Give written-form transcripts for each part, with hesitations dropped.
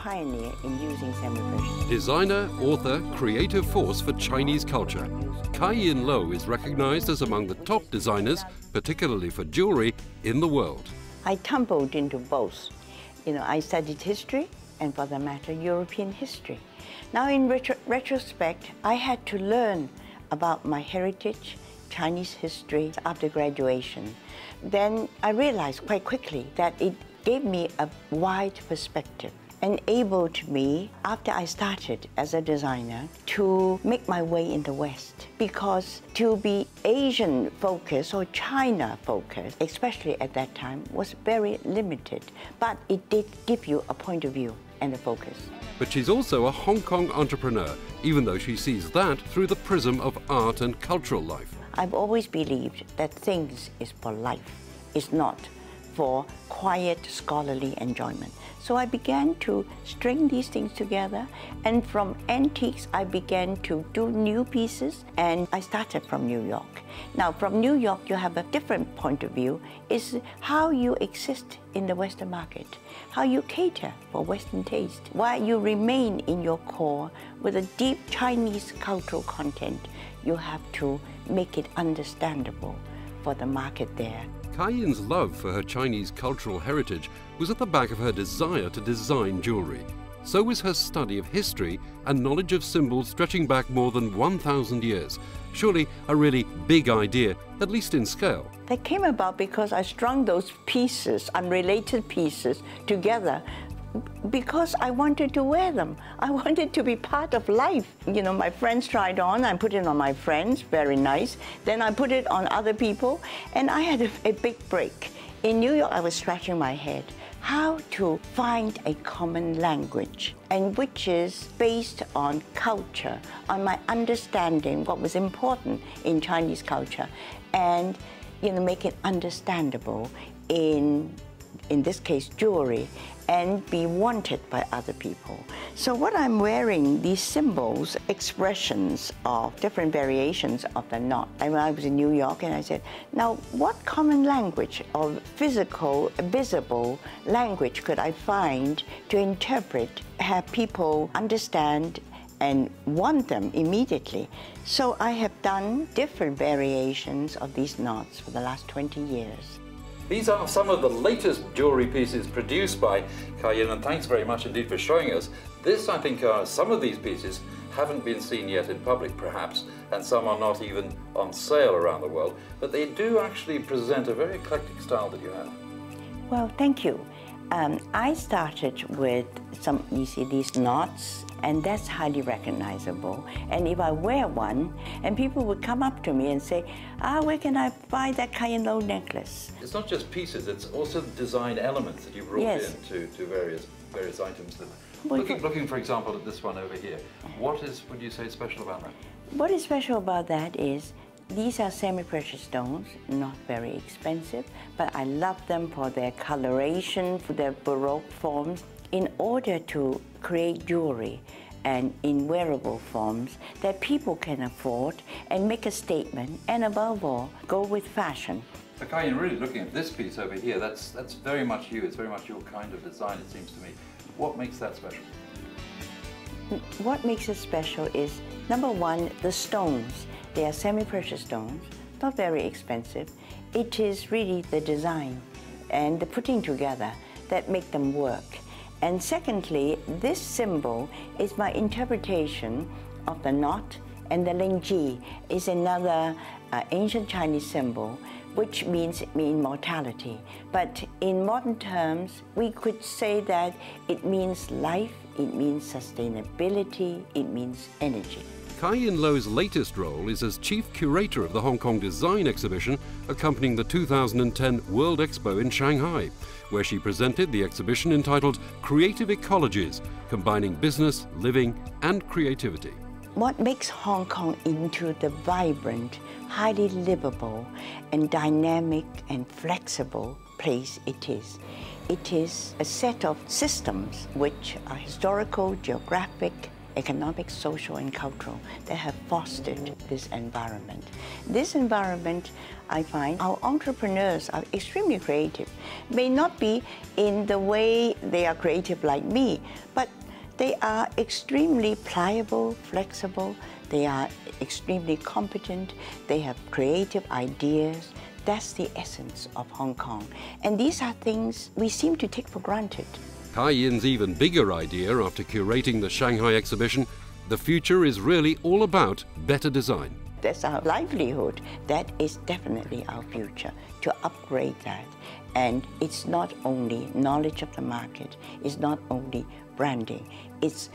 pioneer in using semi-precious. Designer, author, creative force for Chinese culture, Kai-Yin Lo is recognized as among the top designers, particularly for jewelry, in the world. I tumbled into both. I studied history and, for that matter, European history. Now, in retrospect, I had to learn about my heritage, Chinese history, after graduation. Then I realized quite quickly that it gave me a wide perspective, enabled me, after I started as a designer, to make my way in the West. Because to be Asian-focused or China-focused, especially at that time, was very limited. But it did give you a point of view and a focus. But she's also a Hong Kong entrepreneur, even though she sees that through the prism of art and cultural life. I've always believed that things is for life, it's not for quiet scholarly enjoyment. So I began to string these things together, and from antiques I began to do new pieces, and I started from New York. Now, from New York you have a different point of view, is how you exist in the Western market, how you cater for Western taste, while you remain in your core with a deep Chinese cultural content. You have to make it understandable for the market there. Kai-Yin's love for her Chinese cultural heritage was at the back of her desire to design jewelry. So was her study of history and knowledge of symbols stretching back more than 1,000 years. Surely a really big idea, at least in scale. That came about because I strung those pieces, unrelated pieces, together because I wanted to wear them. I wanted to be part of life. My friends tried on, I put it on my friends, very nice. Then I put it on other people, and I had a big break. In New York, I was scratching my head how to find a common language, and which is based on culture, on my understanding what was important in Chinese culture, and make it understandable in this case, jewelry, and be wanted by other people. So what I'm wearing, these symbols, expressions of different variations of the knot. I was in New York and I said, now what common language or physical, visible language could I find to interpret, have people understand and want them immediately? So I have done different variations of these knots for the last 20 years. These are some of the latest jewellery pieces produced by Kai-Yin, and thanks very much indeed for showing us. This, I think, some of these pieces haven't been seen yet in public, perhaps, and some are not even on sale around the world, but they do actually present a very eclectic style that you have. Well, thank you. I started with you see these knots, and that's highly recognizable. And if I wear one, and people would come up to me and say, where can I buy that Kai-Yin Lo necklace? It's not just pieces, it's also design elements that you brought in to various items. Looking, for example, at this one over here, what would you say is special about that? What is special about that is these are semi-precious stones, not very expensive, but I love them for their coloration, for their Baroque forms. In order to create jewelry and in wearable forms that people can afford and make a statement, and above all, go with fashion. So Kai-Yin, really looking at this piece over here, that's very much you, it's very much your kind of design, it seems to me. What makes that special? What makes it special is, number one, the stones. They are semi-precious stones, not very expensive. It is really the design and the putting together that make them work. And secondly, this symbol is my interpretation of the knot, and the lingji is another ancient Chinese symbol which means immortality. But in modern terms, we could say that it means life, it means sustainability, it means energy. Kai-Yin Lo's latest role is as chief curator of the Hong Kong Design Exhibition, accompanying the 2010 World Expo in Shanghai, where she presented the exhibition entitled Creative Ecologies, combining business, living and creativity. What makes Hong Kong into the vibrant, highly livable and dynamic and flexible place it is? It is a set of systems which are historical, geographic, economic, social, and cultural that have fostered this environment. This environment, I find, our entrepreneurs are extremely creative. May not be in the way they are creative like me, but They are extremely pliable, flexible. They are extremely competent. They have creative ideas. That's the essence of Hong Kong. And these are things we seem to take for granted. Kai-Yin's even bigger idea after curating the Shanghai exhibition, the future is really all about better design. That's our livelihood. That is definitely our future, to upgrade that. And it's not only knowledge of the market, it's not only branding, it's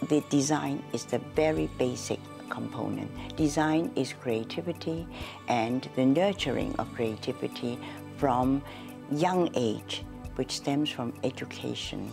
the design is the very basic component. Design is creativity and the nurturing of creativity from young age, which stems from education.